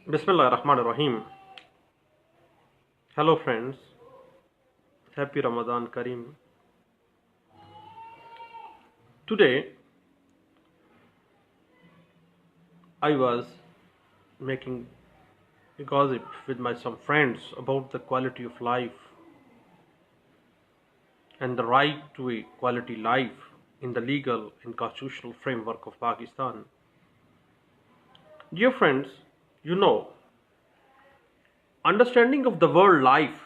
Bismillahirrahmanirrahim. Hello friends, happy Ramadan Kareem. Today I was making a gossip with my some friends about the quality of life and the right to a quality life in the legal and constitutional framework of Pakistan. Dear friends, you know, understanding of the word life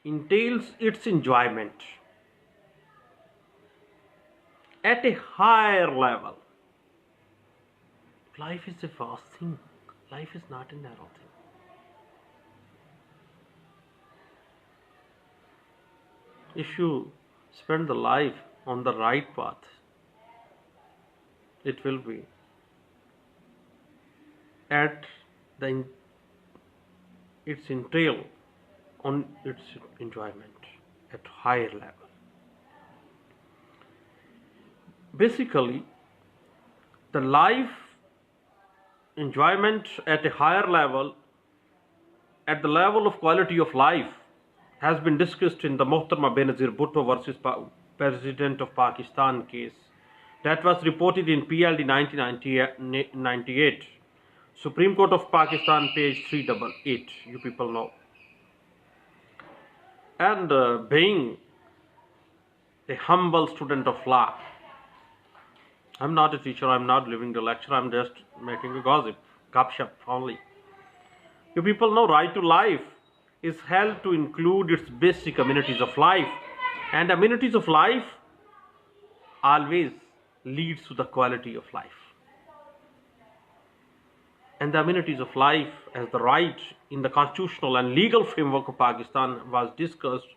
entails its enjoyment at a higher level. Life is a vast thing. Life is not a narrow thing. If you spend the life on the right path, it will be at the its entail on its enjoyment at higher level. Basically, the life enjoyment at a higher level, at the level of quality of life, has been discussed in the Muhtarama Benazir Bhutto versus President of Pakistan case that was reported in PLD 1998. Supreme Court of Pakistan, page 388. You people know. And being a humble student of law, I'm not a teacher, I'm not giving the lecture, I'm just making a gossip, gupshup only. You people know right to life is held to include its basic amenities of life, and amenities of life always leads to the quality of life. And the amenities of life as the right in the constitutional and legal framework of Pakistan was discussed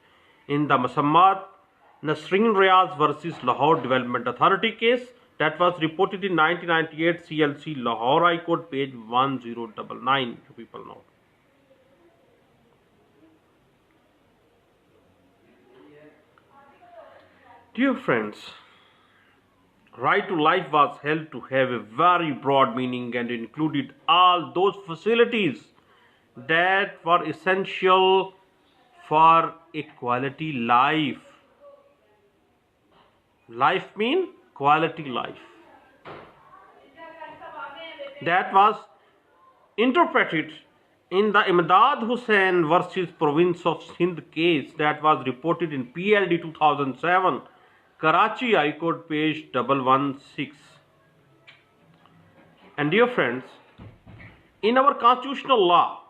in the Musammat Nasreen Riaz versus Lahore Development Authority case that was reported in 1998 CLC Lahore High Court, page 1099. You people know. Dear friends, right to life was held to have a very broad meaning and included all those facilities that were essential for a quality life. Life mean quality life. That was interpreted in the Imdad Hussain versus Province of Sindh case that was reported in PLD 2007, Karachi High Court, page 116. And dear friends, in our constitutional law,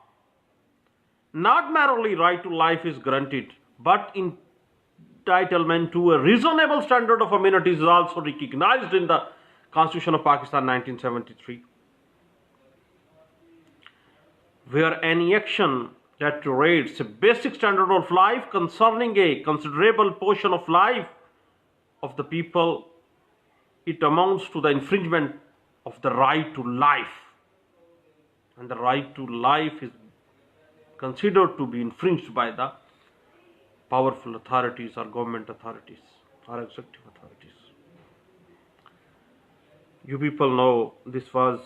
not merely right to life is granted, but entitlement to a reasonable standard of amenities is also recognized in the Constitution of Pakistan 1973. Where any action that degrades a basic standard of life concerning a considerable portion of life of the people, it amounts to the infringement of the right to life. And the right to life is considered to be infringed by the powerful authorities or government authorities or executive authorities. You people know this was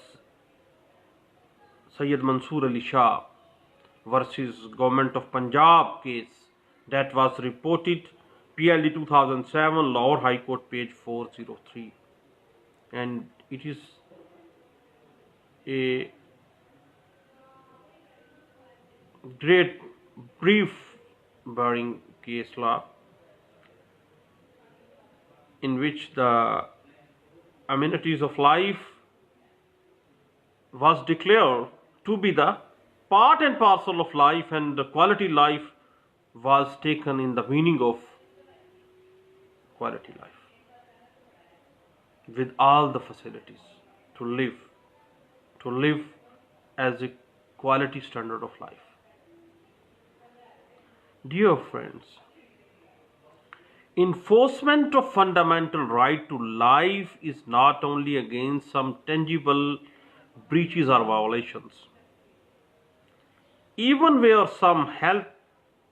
Sayyid Mansoor Ali Shah versus Government of Punjab case that was reported PLD 2007 Lahore High Court, page 403. And it is a great brief bearing case law in which the amenities of life was declared to be the part and parcel of life, and the quality life was taken in the meaning of quality life with all the facilities to live as a quality standard of life. Dear friends, enforcement of fundamental right to life is not only against some tangible breaches or violations. Even where some health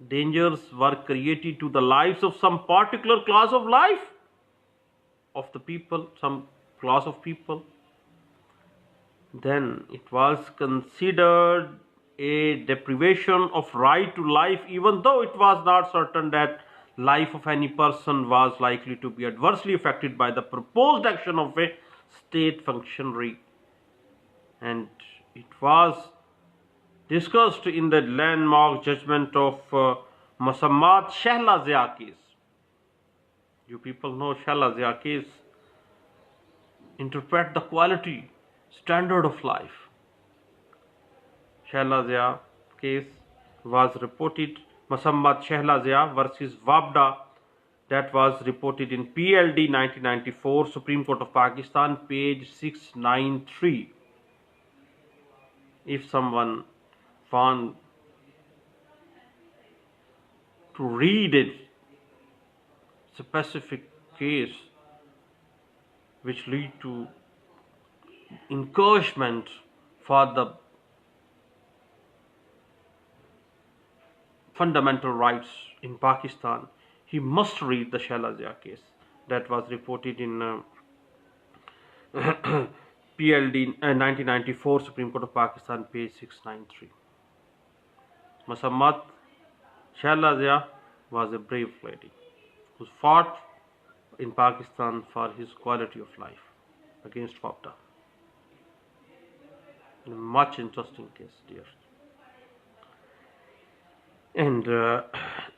dangers were created to the lives of some particular class of life of the people, some class of people, then it was considered a deprivation of right to life, even though it was not certain that life of any person was likely to be adversely affected by the proposed action of a state functionary. And it was discussed in the landmark judgment of Musammat Shehla Zia case. You people know Shehla Zia case interpret the quality standard of life. Shehla Zia case was reported, Musammat Shehla Zia versus Wabda, that was reported in PLD 1994, Supreme Court of Pakistan, page 693. If someone want to read a specific case which lead to encouragement for the fundamental rights in Pakistan, he must read the Shehla Zia case that was reported in PLD 1994, Supreme Court of Pakistan, page 693. Musammat Shehla Zia was a brave lady who fought in Pakistan for his quality of life against FAPTA. A much interesting case, dear. And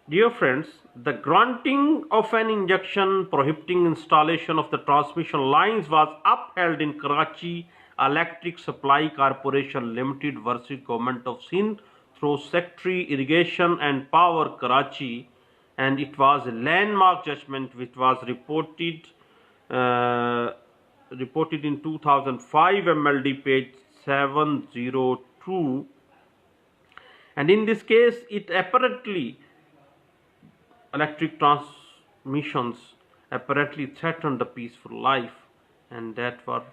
dear friends, the granting of an injunction prohibiting installation of the transmission lines was upheld in Karachi Electric Supply Corporation Limited versus Government of Sindh through Secretary Irrigation and Power Karachi, and it was a landmark judgment which was reported in 2005 MLD page 702. And in this case, it apparently, electric transmissions apparently threatened the peaceful life, and that were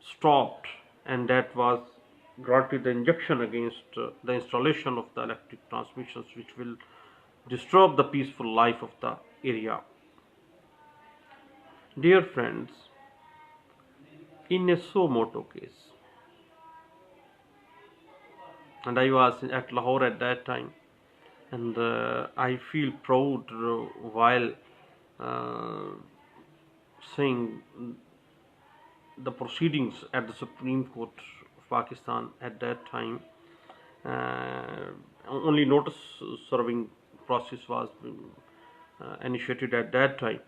stopped, and that was granted the injunction against the installation of the electric transmissions, which will disturb the peaceful life of the area. Dear friends, in a Somoto case, and I was at Lahore at that time, and I feel proud while seeing the proceedings at the Supreme Court of Pakistan at that time. Only notice serving process was initiated at that time,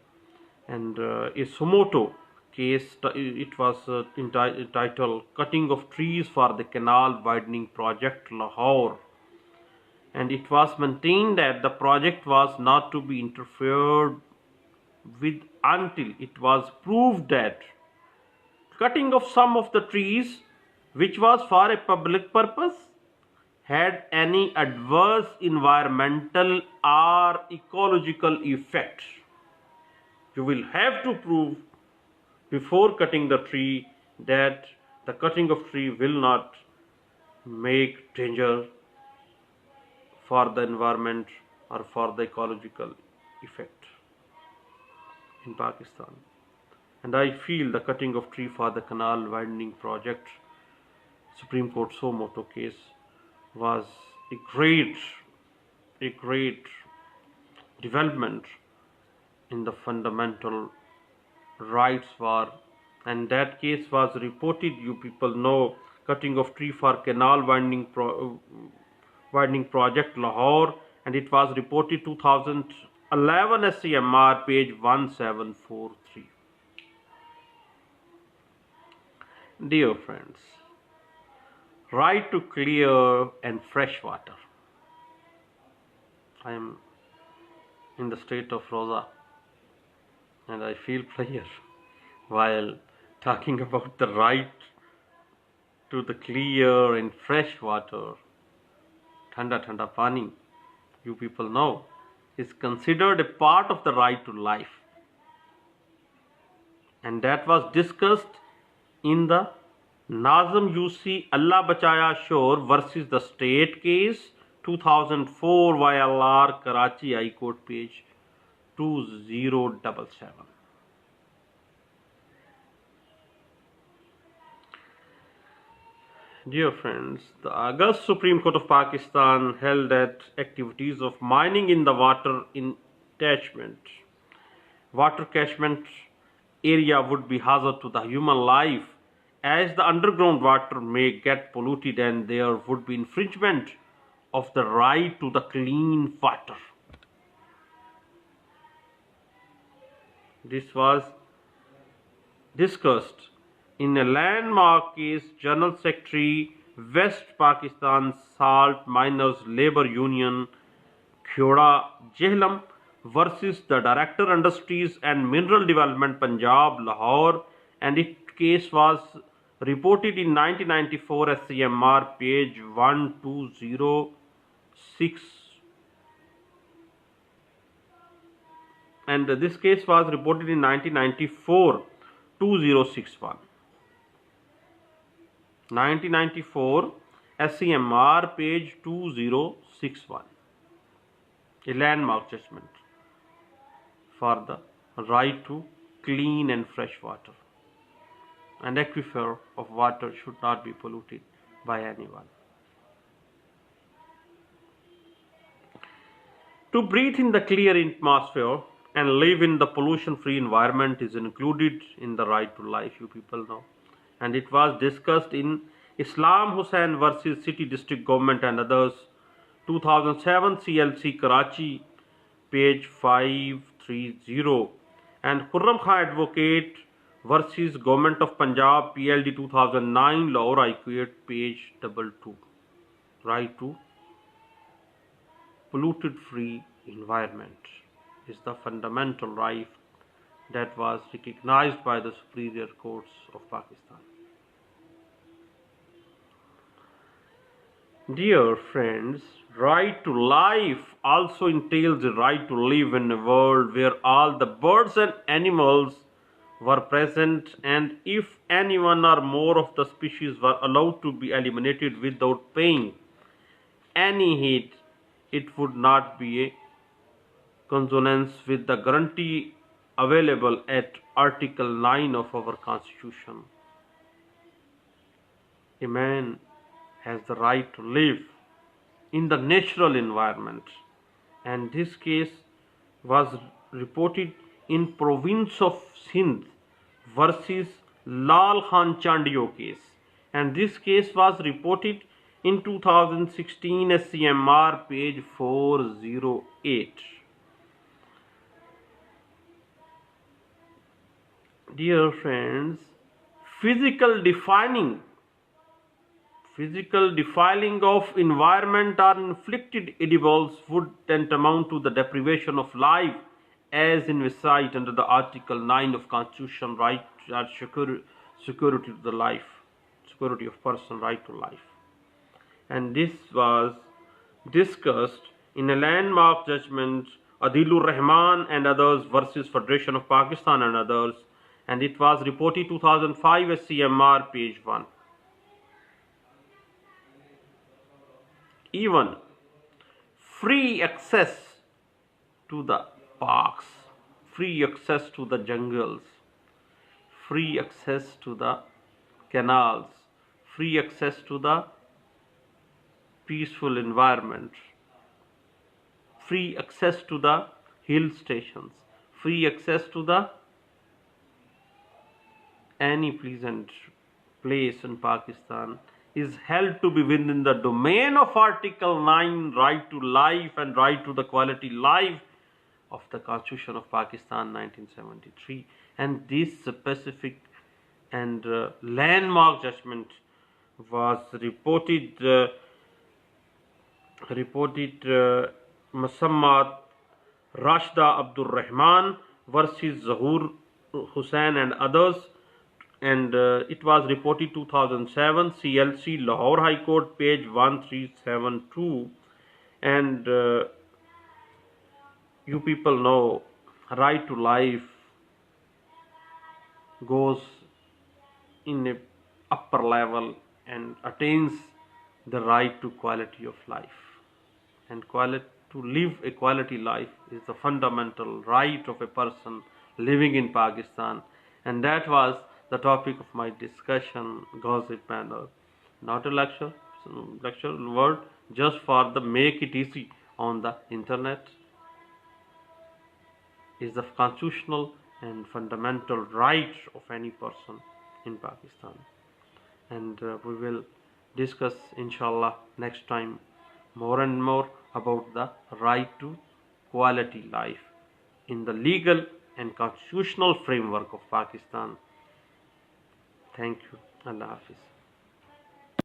and a Somoto case, it was entitled Cutting of Trees for the Canal Widening Project, Lahore. And it was maintained that the project was not to be interfered with until it was proved that cutting of some of the trees, which was for a public purpose, had any adverse environmental or ecological effect. You will have to prove before cutting the tree that the cutting of tree will not make danger for the environment or for the ecological effect in Pakistan. And I feel the cutting of tree for the canal widening project, Supreme Court Somoto case, was a great development in the fundamental rights war. And that case was reported, you people know, cutting of tree for canal widening project, Lahore, and it was reported 2011 SCMR page 1743. Dear friends, right to clear and fresh water. I am in the state of Rosa, and I feel pleasure while talking about the right to the clear and fresh water. Thanda pani, you people know, is considered a part of the right to life, and that was discussed in the Nazam UC Allah Bachaya Shore versus the state case, 2004 YLR Karachi High Court page 2077. Dear friends, the August Supreme Court of Pakistan held that activities of mining in the water catchment area would be hazard to the human life, as the underground water may get polluted and there would be infringement of the right to the clean water. This was discussed in a landmark case. General Secretary, West Pakistan Salt Miners Labour Union, Kyoda Jehlam versus the Director Industries and Mineral Development Punjab, Lahore, and its case was reported in 1994 SCMR page 1206, and this case was reported in 1994 2061. 1994 SCMR page 2061, a landmark judgment for the right to clean and fresh water. And aquifer of water should not be polluted by anyone. To breathe in the clear atmosphere and live in the pollution-free environment is included in the right to life, you people know. And it was discussed in Islam Hussain versus City District Government and others, 2007 CLC Karachi, page 530, and Khurram Khan Advocate versus Government of Punjab, PLD 2009, Lahore High Court, page 22. Right to polluted-free environment is the fundamental right that was recognized by the superior courts of Pakistan. Dear friends, right to life also entails the right to live in a world where all the birds and animals were present, and if any one or more of the species were allowed to be eliminated without paying any heed, it would not be a consonance with the guarantee available at Article 9 of our Constitution. A man has the right to live in the natural environment, and this case was reported in province of Sindh versus Lal Khan Chandiyo case, and this case was reported in 2016 SCMR page 408. Dear friends, physical defiling of environment or inflicted edibles would tantamount to the deprivation of life as envisaged under the Article 9 of Constitution, right or security to the life, security of person, right to life. And this was discussed in a landmark judgment, Adilur Rahman and others versus Federation of Pakistan and others, and it was reported 2005 SCMR page 1. Even free access to the parks, free access to the jungles, free access to the canals, free access to the peaceful environment, free access to the hill stations, free access to the any pleasant place in Pakistan is held to be within the domain of Article 9, right to life and right to the quality life of the Constitution of Pakistan 1973. And this specific and landmark judgment was reported Musammat Rashda Abdul Rahman versus Zahur Hussain and others, and it was reported 2007 CLC Lahore High Court page 1372. And you people know right to life goes in a upper level and attains the right to quality of life, and to live a quality life is the fundamental right of a person living in Pakistan. And that was the topic of my discussion, gossip panel. not a lecture word just for the make it easy on the internet. Is the constitutional and fundamental right of any person in Pakistan. And we will discuss inshallah next time more and more about the right to quality life in the legal and constitutional framework of Pakistan. Thank you. Allah Hafiz.